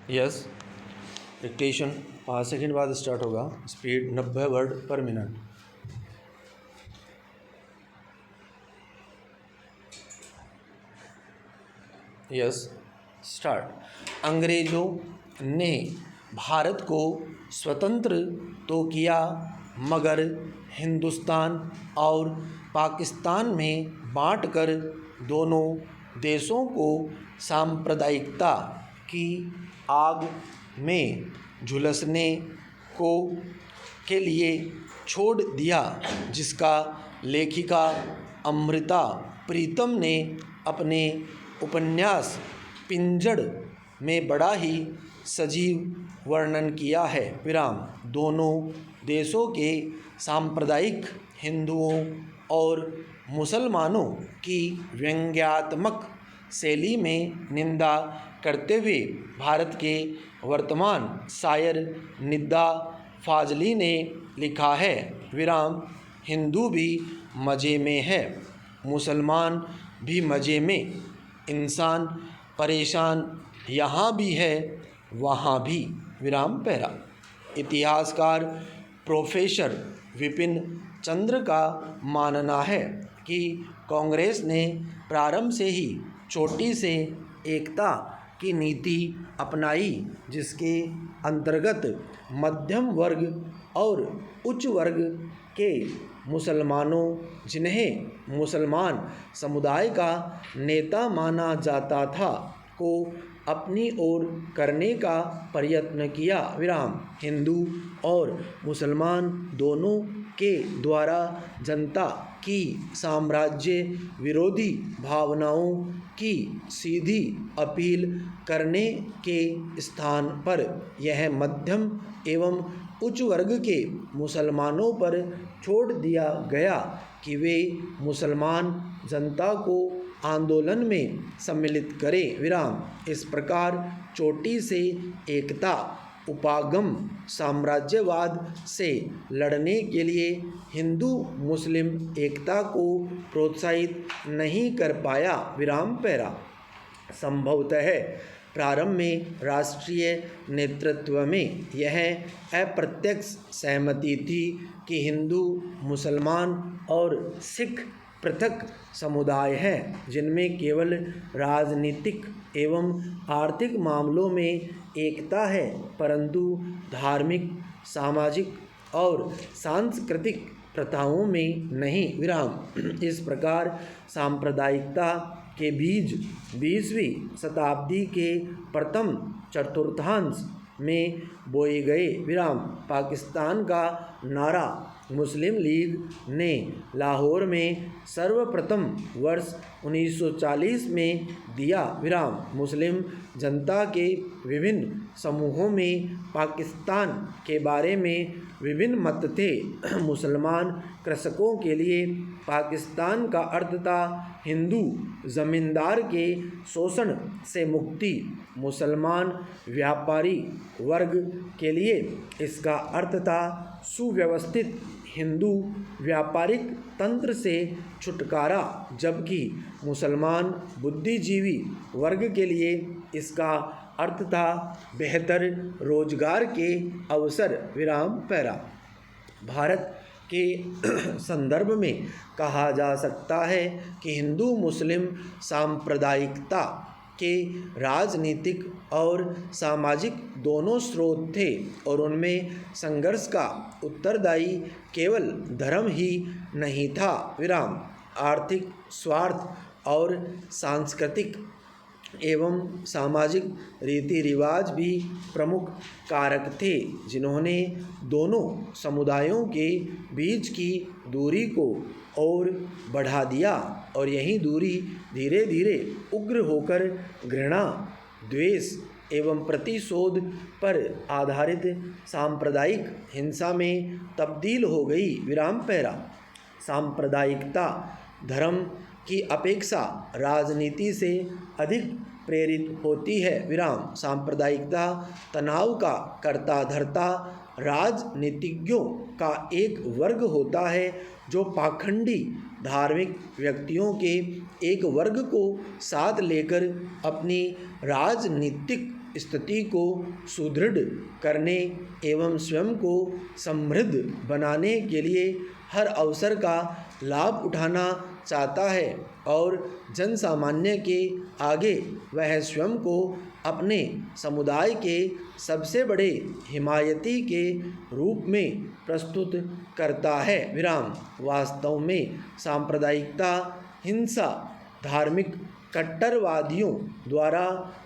Yes, dictation 5 second बाद start होगा। Speed 90 word पर मिनट। Yes, start. अंग्रेज़ों ने भारत को स्वतंत्र तो किया, मगर हिंदुस्तान और पाकिस्तान में बांटकर दोनों देशों को सांप्रदायिकता की आग में झुलसने को के लिए छोड़ दिया, जिसका लेखिका अमृता प्रीतम ने अपने उपन्यास पिंजड़ में बड़ा ही सजीव वर्णन किया है। विराम। दोनों देशों के सांप्रदायिक हिंदुओं और मुसलमानों की व्यंग्यात्मक शैली में निंदा करते हुए भारत के वर्तमान शायर निद्दा फाजली ने लिखा है। विराम। हिंदू भी मज़े में है, मुसलमान भी मज़े में, इंसान परेशान यहाँ भी है वहाँ भी। विराम पैरा। इतिहासकार प्रोफेसर विपिन चंद्र का मानना है कि कांग्रेस ने प्रारंभ से ही छोटी से एकता की नीति अपनाई, जिसके अंतर्गत मध्यम वर्ग और उच्च वर्ग के मुसलमानों, जिन्हें मुसलमान समुदाय का नेता माना जाता था, को अपनी ओर करने का प्रयत्न किया। विराम। हिंदू और मुसलमान दोनों के द्वारा जनता की साम्राज्य विरोधी भावनाओं की सीधी अपील करने के स्थान पर यह मध्यम एवं उच्च वर्ग के मुसलमानों पर छोड़ दिया गया कि वे मुसलमान जनता को आंदोलन में सम्मिलित करें। विराम। इस प्रकार चोटी से एकता उपागम साम्राज्यवाद से लड़ने के लिए हिंदू मुस्लिम एकता को प्रोत्साहित नहीं कर पाया। विराम पैरा। संभवतः प्रारंभ में राष्ट्रीय नेतृत्व में यह अप्रत्यक्ष सहमति थी कि हिंदू, मुसलमान और सिख पृथक समुदाय हैं, जिनमें केवल राजनीतिक एवं आर्थिक मामलों में एकता है, परंतु धार्मिक, सामाजिक और सांस्कृतिक प्रथाओं में नहीं। विराम। इस प्रकार सांप्रदायिकता के बीज 20वीं शताब्दी के प्रथम चतुर्थांश में बोए गए। विराम। पाकिस्तान का नारा मुस्लिम लीग ने लाहौर में सर्वप्रथम वर्ष 1940 में दिया। विराम। मुस्लिम जनता के विभिन्न समूहों में पाकिस्तान के बारे में विभिन्न मत थे। मुसलमान कृषकों के लिए पाकिस्तान का अर्थ था हिंदू जमींदार के शोषण से मुक्ति। मुसलमान व्यापारी वर्ग के लिए इसका अर्थ था सुव्यवस्थित हिंदू व्यापारिक तंत्र से छुटकारा, जबकि मुसलमान बुद्धिजीवी वर्ग के लिए इसका अर्थ था बेहतर रोजगार के अवसर। विराम पैरा। भारत के संदर्भ में कहा जा सकता है कि हिंदू मुस्लिम सांप्रदायिकता के राजनीतिक और सामाजिक दोनों स्रोत थे और उनमें संघर्ष का उत्तरदायी केवल धर्म ही नहीं था। विराम। आर्थिक स्वार्थ और सांस्कृतिक एवं सामाजिक रीति रिवाज भी प्रमुख कारक थे, जिन्होंने दोनों समुदायों के बीच की दूरी को और बढ़ा दिया, और यही दूरी धीरे धीरे उग्र होकर घृणा, द्वेष एवं प्रतिशोध पर आधारित सांप्रदायिक हिंसा में तब्दील हो गई। विराम पैरा। सांप्रदायिकता धर्म की अपेक्षा राजनीति से अधिक प्रेरित होती है। विराम। सांप्रदायिकता तनाव का कर्ता धर्ता राजनीतिज्ञों का एक वर्ग होता है, जो पाखंडी धार्मिक व्यक्तियों के एक वर्ग को साथ लेकर अपनी राजनीतिक स्थिति को सुदृढ़ करने एवं स्वयं को समृद्ध बनाने के लिए हर अवसर का लाभ उठाना चाहता है और जन सामान्य के आगे वह स्वयं को अपने समुदाय के सबसे बड़े हिमायती के रूप में प्रस्तुत करता है। विराम। वास्तव में सांप्रदायिकता हिंसा धार्मिक कट्टरवादियों द्वारा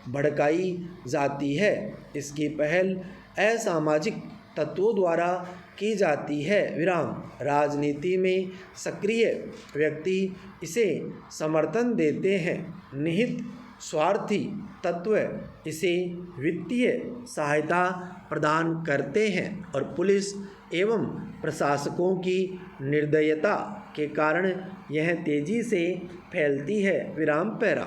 भड़काई जाती है। इसकी पहल असामाजिक तत्वों द्वारा की जाती है। विराम। राजनीति में सक्रिय व्यक्ति इसे समर्थन देते हैं। निहित स्वार्थी तत्व इसे वित्तीय सहायता प्रदान करते हैं और पुलिस एवं प्रशासकों की निर्दयता के कारण यह तेजी से फैलती है। विराम पैरा।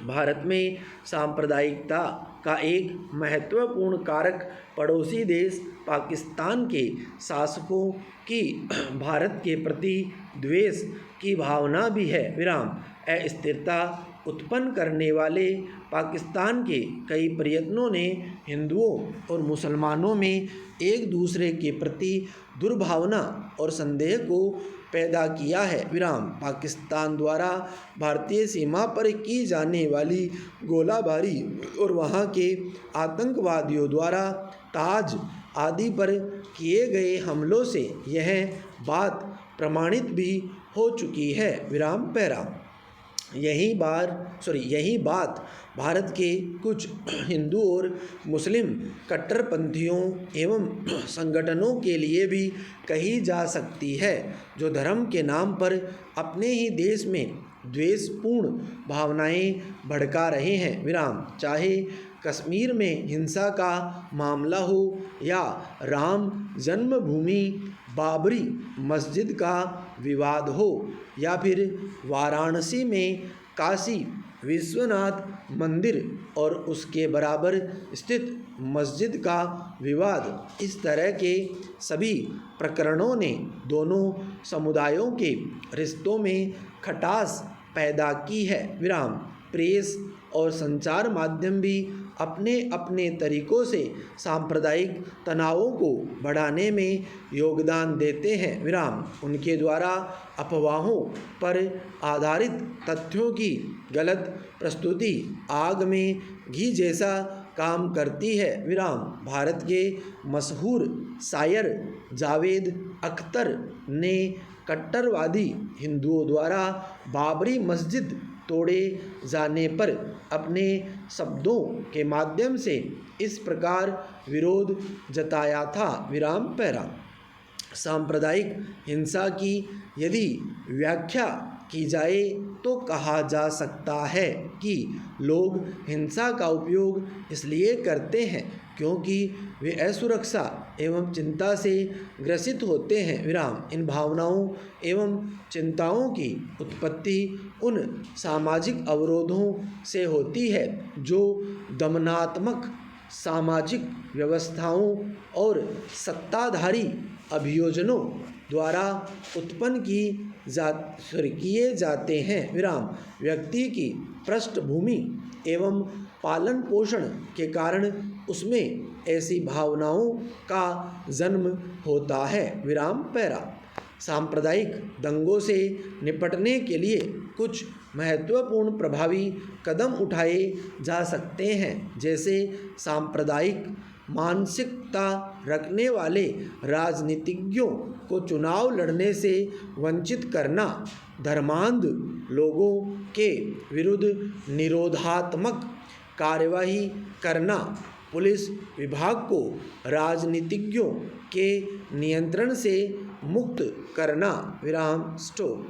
भारत में सांप्रदायिकता का एक महत्वपूर्ण कारक पड़ोसी देश पाकिस्तान के शासकों की भारत के प्रति द्वेष की भावना भी है। विराम। अस्थिरता उत्पन्न करने वाले पाकिस्तान के कई प्रयत्नों ने हिंदुओं और मुसलमानों में एक दूसरे के प्रति दुर्भावना और संदेह को पैदा किया है। विराम। पाकिस्तान द्वारा भारतीय सीमा पर की जाने वाली गोलाबारी और वहाँ के आतंकवादियों द्वारा ताज आदि पर किए गए हमलों से यह बात प्रमाणित भी हो चुकी है। विराम पैरा। यही बात भारत के कुछ हिंदू और मुस्लिम कट्टरपंथियों एवं संगठनों के लिए भी कही जा सकती है जो धर्म के नाम पर अपने ही देश में द्वेषपूर्ण भावनाएं भड़का रहे हैं। विराम। चाहे कश्मीर में हिंसा का मामला हो या राम जन्मभूमि बाबरी मस्जिद का विवाद हो या फिर वाराणसी में काशी विश्वनाथ मंदिर और उसके बराबर स्थित मस्जिद का विवाद, इस तरह के सभी प्रकरणों ने दोनों समुदायों के रिश्तों में खटास पैदा की है। विराम। प्रेस और संचार माध्यम भी अपने अपने तरीकों से सांप्रदायिक तनावों को बढ़ाने में योगदान देते हैं। विराम। उनके द्वारा अफवाहों पर आधारित तथ्यों की गलत प्रस्तुति आग में घी जैसा काम करती है। विराम। भारत के मशहूर शायर जावेद अख्तर ने कट्टरवादी हिंदुओं द्वारा बाबरी मस्जिद तोड़े जाने पर अपने शब्दों के माध्यम से इस प्रकार विरोध जताया था। विराम पैरा। सांप्रदायिक हिंसा की यदि व्याख्या की जाए तो कहा जा सकता है कि लोग हिंसा का उपयोग इसलिए करते हैं क्योंकि वे असुरक्षा एवं चिंता से ग्रसित होते हैं। विराम। इन भावनाओं एवं चिंताओं की उत्पत्ति उन सामाजिक अवरोधों से होती है जो दमनात्मक सामाजिक व्यवस्थाओं और सत्ताधारी अभियोजनों द्वारा उत्पन्न किए जाते हैं। विराम। व्यक्ति की पृष्ठभूमि एवं पालन पोषण के कारण उसमें ऐसी भावनाओं का जन्म होता है। विराम पैरा। सांप्रदायिक दंगों से निपटने के लिए कुछ महत्वपूर्ण प्रभावी कदम उठाए जा सकते हैं, जैसे सांप्रदायिक मानसिकता रखने वाले राजनीतिज्ञों को चुनाव लड़ने से वंचित करना, धर्मांध लोगों के विरुद्ध निरोधात्मक कार्यवाही करना, पुलिस विभाग को राजनीतिज्ञों के नियंत्रण से मुक्त करना। विराम स्टॉप।